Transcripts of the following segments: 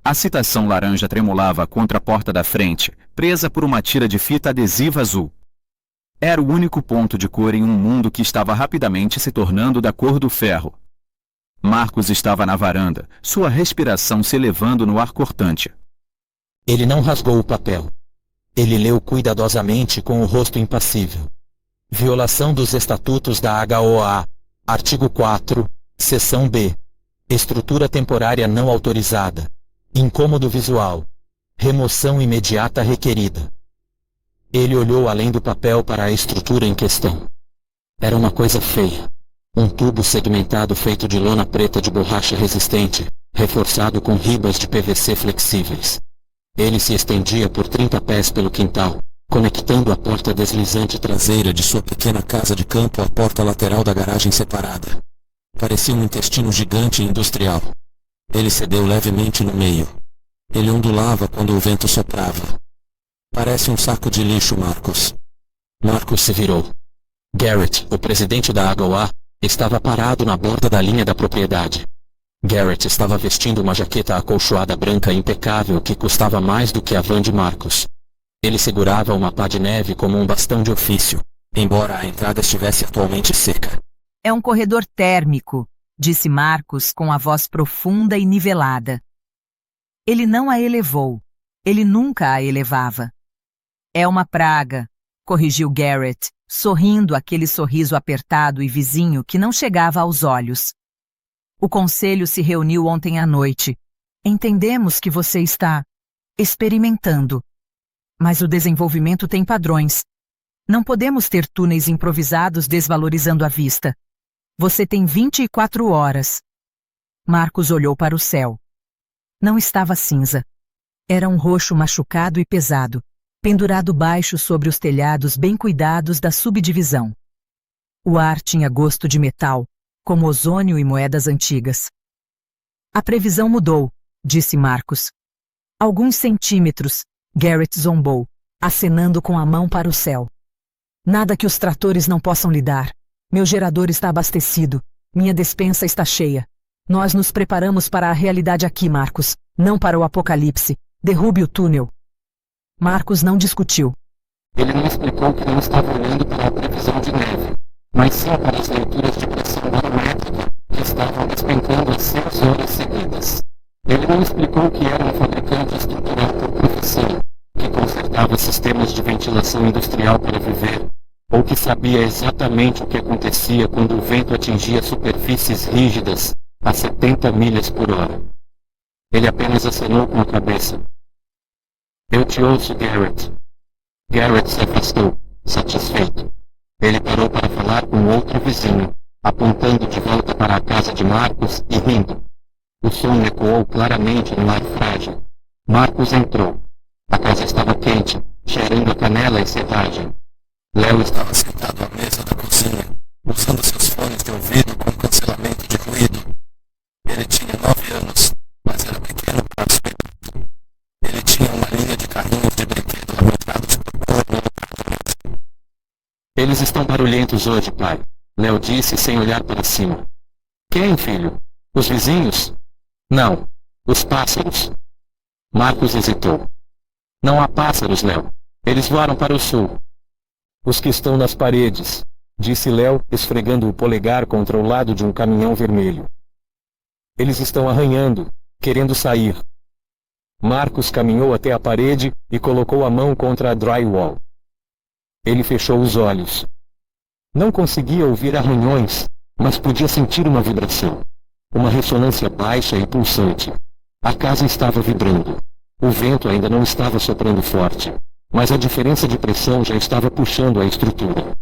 A citação laranja tremulava contra a porta da frente, presa por uma tira de fita adesiva azul. Era o único ponto de cor em um mundo que estava rapidamente se tornando da cor do ferro. Marcos estava na varanda, sua respiração se elevando no ar cortante. Ele não rasgou o papel. Ele leu cuidadosamente com o rosto impassível. Violação dos estatutos da HOA. Artigo 4, seção B. Estrutura temporária não autorizada. Incômodo visual. Remoção imediata requerida. Ele olhou além do papel para a estrutura em questão. Era uma coisa feia. Um tubo segmentado feito de lona preta de borracha resistente, reforçado com ribas de PVC flexíveis. Ele se estendia por 30 pés pelo quintal, conectando a porta deslizante traseira de sua pequena casa de campo à porta lateral da garagem separada. Parecia um intestino gigante e industrial. Ele cedeu levemente no meio. Ele ondulava quando o vento soprava. Parece um saco de lixo, Marcos. Marcos se virou. Garrett, o presidente da HOA, estava parado na borda da linha da propriedade. Garrett estava vestindo uma jaqueta acolchoada branca impecável que custava mais do que a van de Marcos. Ele segurava uma pá de neve como um bastão de ofício, embora a entrada estivesse atualmente seca. É um corredor térmico, disse Marcos com a voz profunda e nivelada. Ele não a elevou. Ele nunca a elevava. É uma praga, corrigiu Garrett, sorrindo aquele sorriso apertado e vizinho que não chegava aos olhos. O conselho se reuniu ontem à noite. Entendemos que você está experimentando. Mas o desenvolvimento tem padrões. Não podemos ter túneis improvisados desvalorizando a vista. Você tem 24 horas. Marcos olhou para o céu. Não estava cinza. Era um roxo machucado e pesado, pendurado baixo sobre os telhados bem cuidados da subdivisão. O ar tinha gosto de metal, como ozônio e moedas antigas. A previsão mudou, disse Marcos. Alguns centímetros, Garrett zombou, acenando com a mão para o céu. Nada que os tratores não possam lidar. Meu gerador está abastecido. Minha despensa está cheia. Nós nos preparamos para a realidade aqui, Marcos, não para o apocalipse. Derrube o túnel. Marcos não discutiu. Ele não explicou que não estava olhando para a previsão de neve, mas sim para as leituras de pressão barométrica que estavam despencando às 6 horas seguidas. Ele não explicou que era um fabricante estrutural por profissão, que consertava sistemas de ventilação industrial para viver, ou que sabia exatamente o que acontecia quando o vento atingia superfícies rígidas a 70 milhas por hora. Ele apenas acenou com a cabeça. Eu te ouço, Garrett. Garrett se afastou, satisfeito. Ele parou para falar com outro vizinho, apontando de volta para a casa de Marcos e rindo. O som ecoou claramente no ar frágil. Marcos entrou. A casa estava quente, cheirando a canela e serragem. Léo estava sentado à mesa da cozinha, usando seus fones de ouvido com cancelamento de ruído. Ele tinha 9 anos, mas era pequeno para o aspecto. Ele tinha uma linha de carrinhos de brinquedo lamentados por cor no apartamento. Eles estão barulhentos hoje, pai, Léo disse sem olhar para cima. Quem, filho? Os vizinhos? Não, os pássaros. Marcos hesitou. Não há pássaros, Léo. Eles voaram para o sul. Os que estão nas paredes, disse Léo, esfregando o polegar contra o lado de um caminhão vermelho. Eles estão arranhando, querendo sair. Marcos caminhou até a parede e colocou a mão contra a drywall. Ele fechou os olhos. Não conseguia ouvir arranhões, mas podia sentir uma vibração. Uma ressonância baixa e pulsante. A casa estava vibrando. O vento ainda não estava soprando forte, mas a diferença de pressão já estava puxando a estrutura.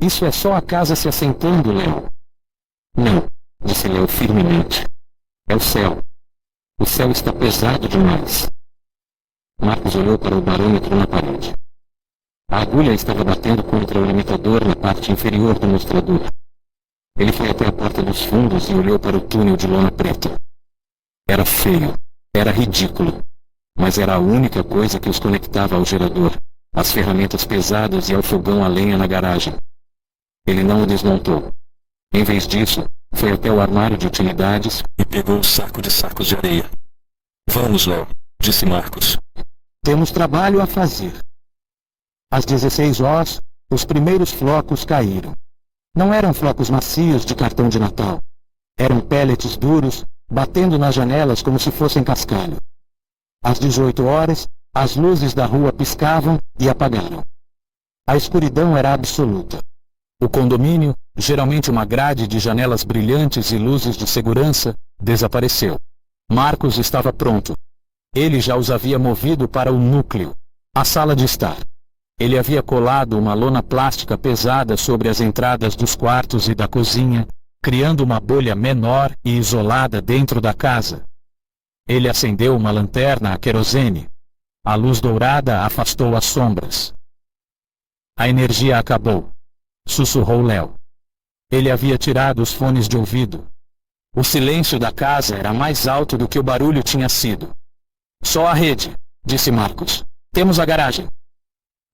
Isso é só a casa se assentando, Léo. Não, disse Léo firmemente. É o céu. O céu está pesado demais. Marcos olhou para o barômetro na parede. A agulha estava batendo contra o limitador na parte inferior do mostrador. Ele foi até a porta dos fundos e olhou para o túnel de lona preta. Era feio, era ridículo, mas era a única coisa que os conectava ao gerador, às ferramentas pesadas e ao fogão a lenha na garagem. Ele não o desmontou. Em vez disso, foi até o armário de utilidades e pegou o saco de sacos de areia. Vamos, Léo, disse Marcos. Temos trabalho a fazer. Às 16 horas, os primeiros flocos caíram. Não eram flocos macios de cartão de Natal. Eram pellets duros, batendo nas janelas como se fossem cascalho. Às 18 horas, as luzes da rua piscavam e apagaram. A escuridão era absoluta. O condomínio, geralmente uma grade de janelas brilhantes e luzes de segurança, desapareceu. Marcos estava pronto. Ele já os havia movido para o núcleo, a sala de estar. Ele havia colado uma lona plástica pesada sobre as entradas dos quartos e da cozinha, criando uma bolha menor e isolada dentro da casa. Ele acendeu uma lanterna a querosene. A luz dourada afastou as sombras. A energia acabou, sussurrou Léo. Ele havia tirado os fones de ouvido. O silêncio da casa era mais alto do que o barulho tinha sido. Só a rede, disse Marcos. Temos a garagem.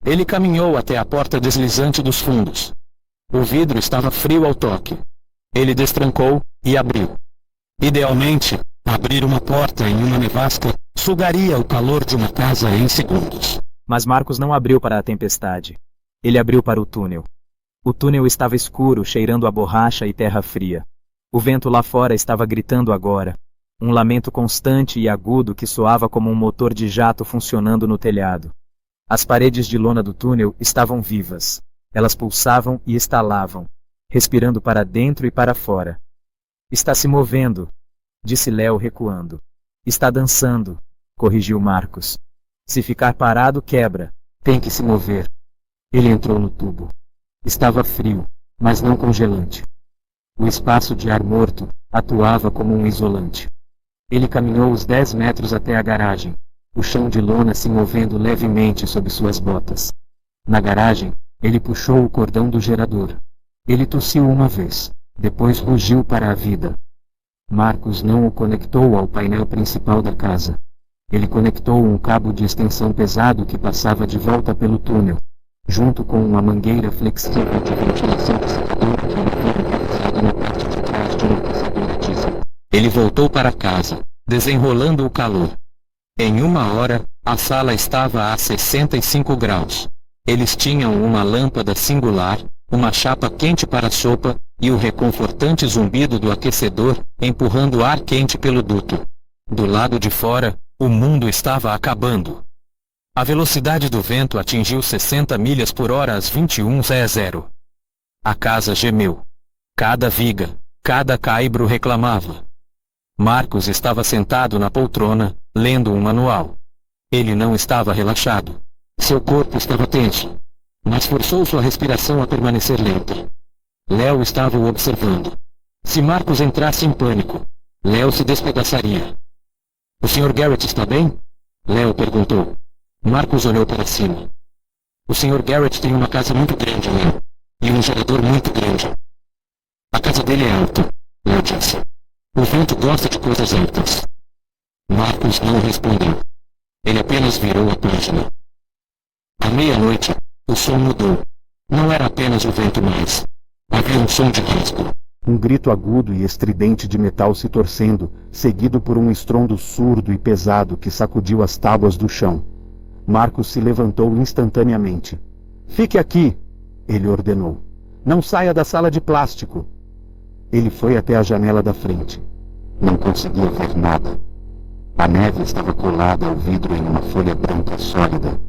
Ele caminhou até a porta deslizante dos fundos. O vidro estava frio ao toque. Ele destrancou e abriu. Idealmente, abrir uma porta em uma nevasca sugaria o calor de uma casa em segundos. Mas Marcos não abriu para a tempestade. Ele abriu para o túnel. O túnel estava escuro, cheirando a borracha e terra fria. O vento lá fora estava gritando agora. Um lamento constante e agudo que soava como um motor de jato funcionando no telhado. As paredes de lona do túnel estavam vivas. Elas pulsavam e estalavam, respirando para dentro e para fora. Está se movendo, disse Léo recuando. Está dançando, corrigiu Marcos. Se ficar parado, quebra. Tem que se mover. Ele entrou no tubo. Estava frio, mas não congelante. O espaço de ar morto atuava como um isolante. Ele caminhou os 10 metros até a garagem, o chão de lona se movendo levemente sob suas botas. Na garagem, ele puxou o cordão do gerador. Ele tossiu uma vez, depois rugiu para a vida. Marcos não o conectou ao painel principal da casa. Ele conectou um cabo de extensão pesado que passava de volta pelo túnel, junto com uma mangueira flexível de ventilação de secador que ele havia encaixado na parte de trás de um aquecedor a diesel. Ele voltou para casa, desenrolando o calor. Em 1 hora, a sala estava a 65 graus. Eles tinham uma lâmpada singular, uma chapa quente para a sopa, e o reconfortante zumbido do aquecedor, empurrando ar quente pelo duto. Do lado de fora, o mundo estava acabando. A velocidade do vento atingiu 60 milhas por hora às 21h00. A casa gemeu. Cada viga, cada caibro reclamava. Marcos estava sentado na poltrona, lendo um manual. Ele não estava relaxado. Seu corpo estava tenso, mas forçou sua respiração a permanecer lenta. Léo estava o observando. Se Marcos entrasse em pânico, Léo se despedaçaria. O Sr. Garrett está bem? Léo perguntou. Marcos olhou para cima. O Sr. Garrett tem uma casa muito grande, Léo, e um gerador muito grande. A casa dele é alta, Léo disse. O vento gosta de coisas altas. Marcos não respondeu. Ele apenas virou a página. À meia-noite, o som mudou. Não era apenas o vento mais. Havia um som de rasgo. Um grito agudo e estridente de metal se torcendo, seguido por um estrondo surdo e pesado que sacudiu as tábuas do chão. Marcos se levantou instantaneamente. Fique aqui, ele ordenou. Não saia da sala de plástico. Ele foi até a janela da frente. Não conseguia ver nada. A neve estava colada ao vidro em uma folha branca sólida.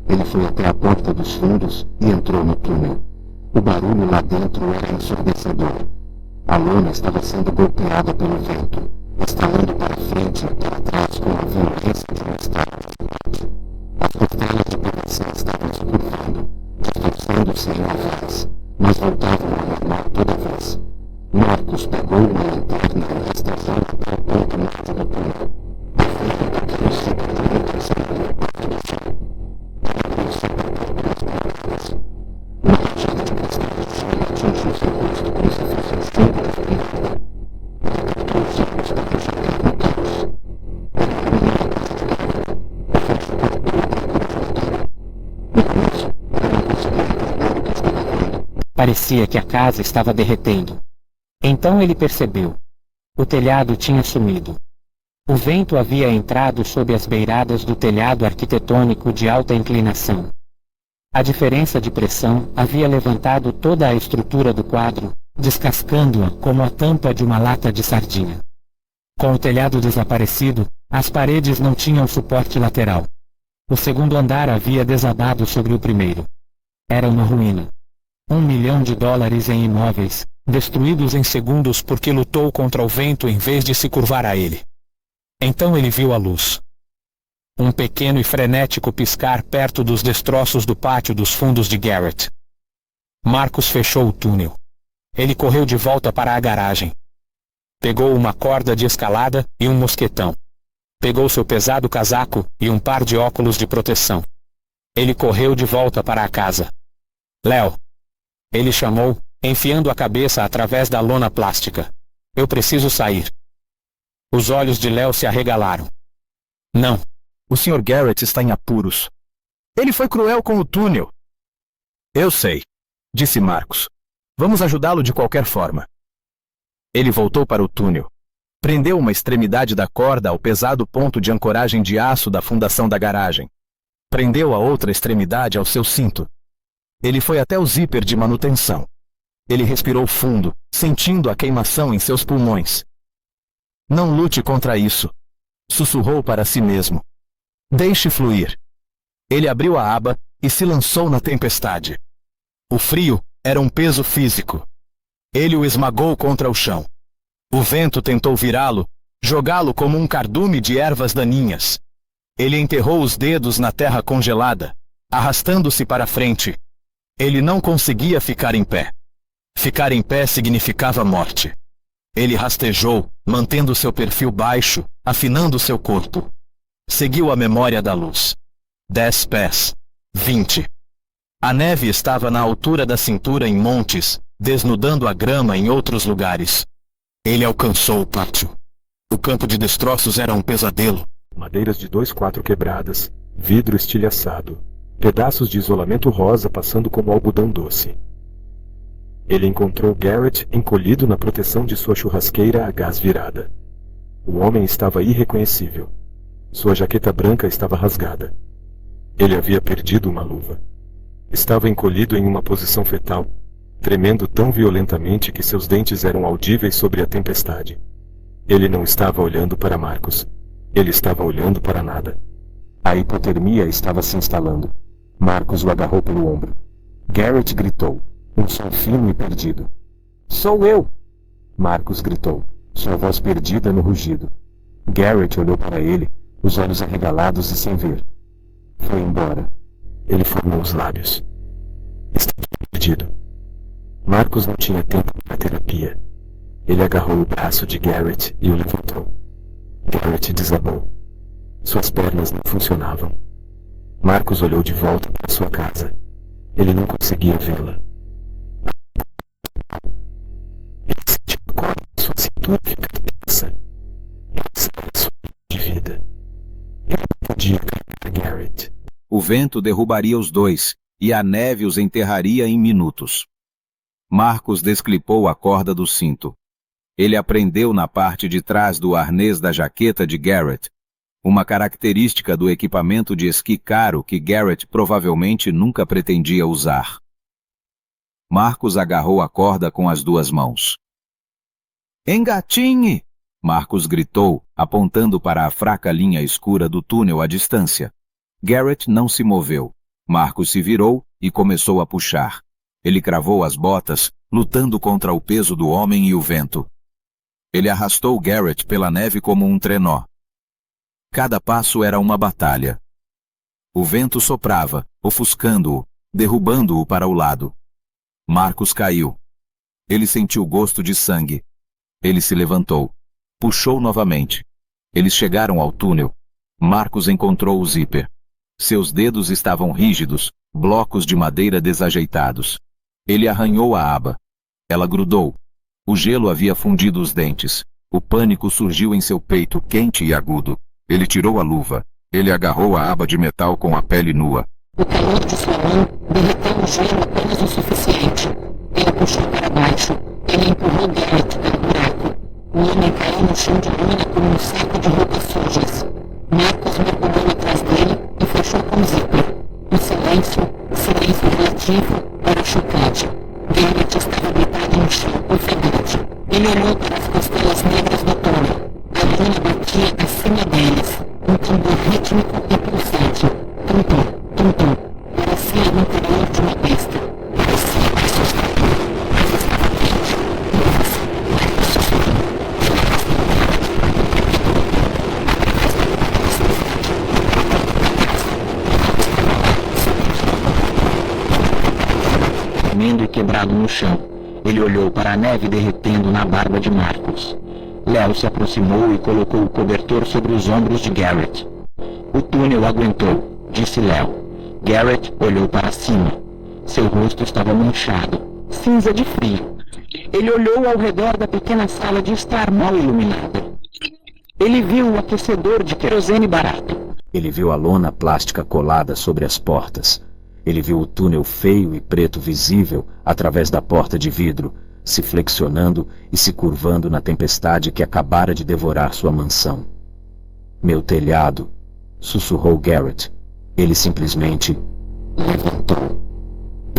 Ele foi até a porta dos fundos e entrou no túnel. O barulho lá dentro era ensurdecedor. A lona estava sendo golpeada pelo vento, estalando para frente e para trás com a violência de um estalo gigante. As costelas de PVC estavam se curvando, distorcendo-se em ovários, mas voltavam ao normal toda vez. Marcos pegou uma lanterna e rastejou até o ponto médio do túnel. A folha do que o ciclo impressionou no quarto do chão. Ela começou a bater pelas paredes. Uma rajada de cristais de chão atingiu seu rosto como se fosse um chumbo de fumaça. Ele captou os olhos da rajada no caos. Ele caminhou a casa de carro. O flash cortou pelo corredor. No começo, ele não conseguia entender o que estava vendo. Parecia que a casa estava derretendo. Então ele percebeu. O telhado tinha sumido. O vento havia entrado sob as beiradas do telhado arquitetônico de alta inclinação. A diferença de pressão havia levantado toda a estrutura do quadro, descascando-a como a tampa de uma lata de sardinha. Com o telhado desaparecido, as paredes não tinham suporte lateral. O segundo andar havia desabado sobre o primeiro. Era uma ruína. $1 milhão em imóveis, destruídos em segundos porque lutou contra o vento em vez de se curvar a ele. Então ele viu a luz. Um pequeno e frenético piscar perto dos destroços do pátio dos fundos de Garrett. Marcus fechou o túnel. Ele correu de volta para a garagem. Pegou uma corda de escalada e um mosquetão. Pegou seu pesado casaco e um par de óculos de proteção. Ele correu de volta para a casa. Léo. Ele chamou, enfiando a cabeça através da lona plástica. Eu preciso sair. Os olhos de Léo se arregalaram. Não. O Sr. Garrett está em apuros. Ele foi cruel com o túnel. Eu sei, disse Marcus. Vamos ajudá-lo de qualquer forma. Ele voltou para o túnel. Prendeu uma extremidade da corda ao pesado ponto de ancoragem de aço da fundação da garagem. Prendeu a outra extremidade ao seu cinto. Ele foi até o zíper de manutenção. Ele respirou fundo, sentindo a queimação em seus pulmões. Não lute contra isso, sussurrou para si mesmo. Deixe fluir. Ele abriu a aba e se lançou na tempestade. O frio era um peso físico. Ele o esmagou contra o chão. O vento tentou virá-lo, jogá-lo como um cardume de ervas daninhas. Ele enterrou os dedos na terra congelada, arrastando-se para frente. Ele não conseguia ficar em pé. Ficar em pé significava morte. Ele rastejou, mantendo seu perfil baixo, afinando seu corpo. Seguiu a memória da luz. 10 pés. 20. A neve estava na altura da cintura em montes, desnudando a grama em outros lugares. Ele alcançou o pátio. O campo de destroços era um pesadelo. Madeiras de 2x4 quebradas, vidro estilhaçado, pedaços de isolamento rosa passando como algodão doce. Ele encontrou Garrett encolhido na proteção de sua churrasqueira a gás virada. O homem estava irreconhecível. Sua jaqueta branca estava rasgada. Ele havia perdido uma luva. Estava encolhido em uma posição fetal, tremendo tão violentamente que seus dentes eram audíveis sobre a tempestade. Ele não estava olhando para Marcus. Ele estava olhando para nada. A hipotermia estava se instalando. Marcus o agarrou pelo ombro. Garrett gritou, um som fino e perdido. Sou eu! Marcus gritou, sua voz perdida no rugido. Garrett olhou para ele, os olhos arregalados e sem ver. Foi embora. Ele formou os lábios. Estava perdido. Marcus não tinha tempo para terapia. Ele agarrou o braço de Garrett e o levantou. Garrett desabou. Suas pernas não funcionavam. Marcus olhou de volta para sua casa. Ele não conseguia vê-la. Ele sentiu a corda em sua cintura ficar tensa. Essa era sua de vida. Ele não podia carregar Garrett. O vento derrubaria os dois, e a neve os enterraria em minutos. Marcus desclipou a corda do cinto. Ele a prendeu na parte de trás do arnês da jaqueta de Garrett, uma característica do equipamento de esqui caro que Garrett provavelmente nunca pretendia usar. Marcus agarrou a corda com as duas mãos. Engatinhe! Marcus gritou, apontando para a fraca linha escura do túnel à distância. Garrett não se moveu. Marcus se virou e começou a puxar. Ele cravou as botas, lutando contra o peso do homem e o vento. Ele arrastou Garrett pela neve como um trenó. Cada passo era uma batalha. O vento soprava, ofuscando-o, derrubando-o para o lado. Marcus caiu. Ele sentiu gosto de sangue. Ele se levantou. Puxou novamente. Eles chegaram ao túnel. Marcus encontrou o zíper. Seus dedos estavam rígidos, blocos de madeira desajeitados. Ele arranhou a aba. Ela grudou. O gelo havia fundido os dentes. O pânico surgiu em seu peito quente e agudo. Ele tirou a luva. Ele agarrou a aba de metal com a pele nua. O calor de sua mão derreteu o gelo apenas o suficiente. Ele puxou para baixo. Ele empurrou Garrett pelo buraco. O O homem caiu no chão de lona como um saco de roupas sujas. Marcos mergulhou atrás dele e fechou com o zíper. O silêncio relativo, era chocante. Garrett estava deitado no chão, ofegante. Ele olhou para as costelas negras do túnel. A lona batia acima deles. Um tambor rítmico e pulsante. Tum-tum, tum-tum. Parecia o interior de uma besta. Parecia assustador. Mas estava quente. Tremendo e quebrado no chão. Ele olhou para a neve derretendo na barba de Marcos. Léo se aproximou e colocou o cobertor sobre os ombros de Garrett. O túnel aguentou, disse Léo. Garrett olhou para cima. Seu rosto estava manchado, cinza de frio. Ele olhou ao redor da pequena sala de estar mal iluminada. Ele viu o aquecedor de querosene barato. Ele viu a lona plástica colada sobre as portas. Ele viu o túnel feio e preto visível através da porta de vidro, se flexionando e se curvando na tempestade que acabara de devorar sua mansão. Meu telhado, sussurrou Garrett. Ele simplesmente levantou.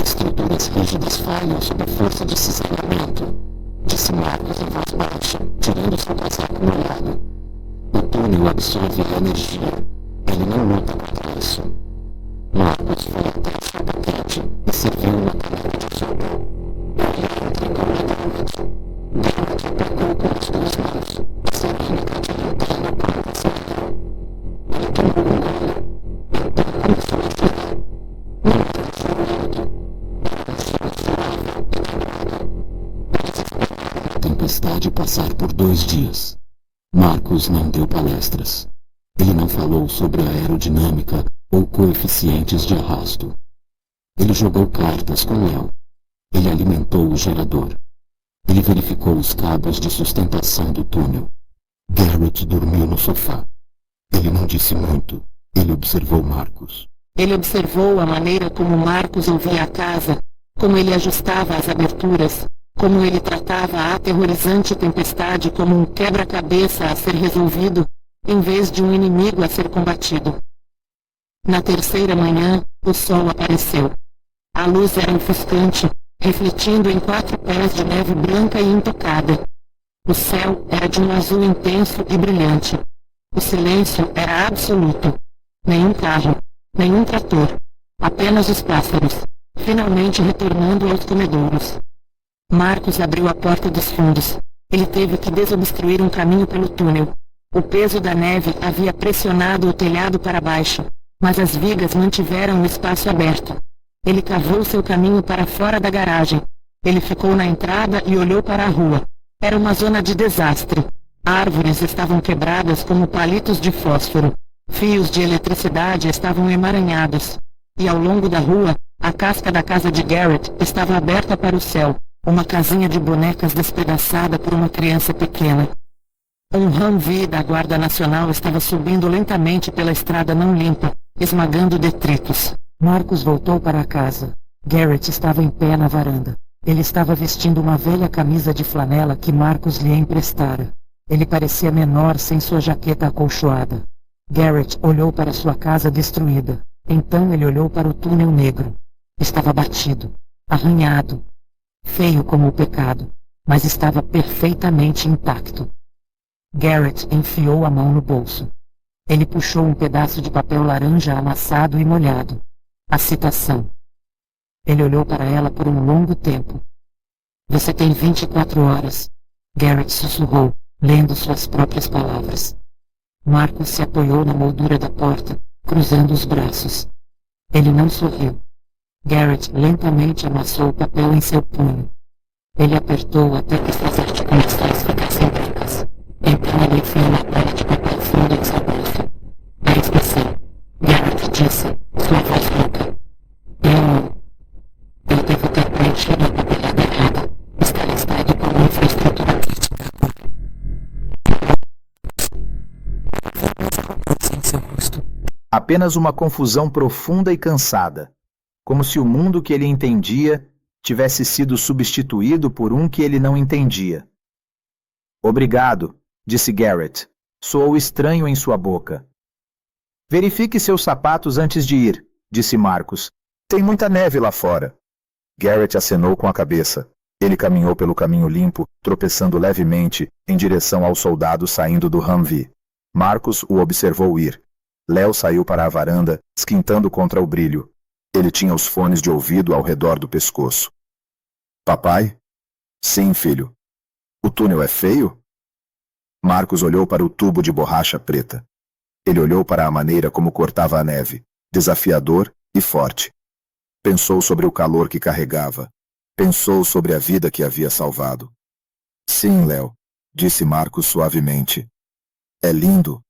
Estruturas rígidas falham sob a força de cisalhamento, disse Marcos em voz baixa, tirando seu casaco molhado. O túnel absorve a energia. Ele não luta contra isso. Marcos foi até a chapa quente e serviu uma canela de sopa. Ele entregou a Garrett. Garrett apertou com as duas mãos, sem brincar de lanterna para a sala. Ele tomou um gole. Então começou a chorar. Não estava chorando. Estava suave e quebrada. Eles esperaram a tempestade passar por 2 dias. Marcos não deu palestras. Ele não falou sobre a aerodinâmica ou coeficientes de arrasto. Ele jogou cartas com Léo. Ele alimentou o gerador. Ele verificou os cabos de sustentação do túnel. Garrett dormiu no sofá. Ele não disse muito. Ele observou Marcos. Ele observou a maneira como Marcos ouvia a casa, como ele ajustava as aberturas, como ele tratava a aterrorizante tempestade como um quebra-cabeça a ser resolvido, em vez de um inimigo a ser combatido. Na terceira manhã, o sol apareceu. A luz era ofuscante, refletindo em 4 pés de neve branca e intocada. O céu era de um azul intenso e brilhante. O silêncio era absoluto. Nenhum carro, nenhum trator, apenas os pássaros, finalmente retornando aos comedouros. Marcos abriu a porta dos fundos. Ele teve que desobstruir um caminho pelo túnel. O peso da neve havia pressionado o telhado para baixo, mas as vigas mantiveram o espaço aberto. Ele cavou seu caminho para fora da garagem. Ele ficou na entrada e olhou para a rua. Era uma zona de desastre. Árvores estavam quebradas como palitos de fósforo. Fios de eletricidade estavam emaranhados. E ao longo da rua, a casca da casa de Garrett estava aberta para o céu, uma casinha de bonecas despedaçada por uma criança pequena. Um Humvee da Guarda Nacional estava subindo lentamente pela estrada não limpa, esmagando detritos. Marcos voltou para a casa. Garrett estava em pé na varanda. Ele estava vestindo uma velha camisa de flanela que Marcos lhe emprestara. Ele parecia menor sem sua jaqueta acolchoada. Garrett olhou para sua casa destruída. Então ele olhou para o túnel negro. Estava batido, arranhado, feio como o pecado, mas estava perfeitamente intacto. Garrett enfiou a mão no bolso. Ele puxou um pedaço de papel laranja amassado e molhado. A citação. Ele olhou para ela por um longo tempo. Você tem 24 horas, Garrett sussurrou, lendo suas próprias palavras. Marcos se apoiou na moldura da porta, cruzando os braços. Ele não sorriu. Garrett lentamente amassou o papel em seu punho. Ele apertou até que suas articulações ficassem brancas. Então ele enfiou uma palha de papel fundo em seu bolso. A expressão, Garrett disse, sua voz rouca. Eu devo ter preenchido a papelada errada. Está listado como infraestrutura crítica. Em seu rosto. Apenas uma confusão profunda e cansada, como se o mundo que ele entendia tivesse sido substituído por um que ele não entendia. Obrigado, disse Garrett. Soou estranho em sua boca. Verifique seus sapatos antes de ir, disse Marcus. Tem muita neve lá fora. Garrett acenou com a cabeça. Ele caminhou pelo caminho limpo, tropeçando levemente, em direção ao soldado saindo do Humvee. Marcus o observou ir. Léo saiu para a varanda, esquentando contra o brilho. Ele tinha os fones de ouvido ao redor do pescoço. Papai? Sim, filho. O túnel é feio? Marcus olhou para o tubo de borracha preta. Ele olhou para a maneira como cortava a neve, desafiador e forte. Pensou sobre o calor que carregava. Pensou sobre a vida que havia salvado. Sim, Léo, disse Marcus suavemente. É lindo,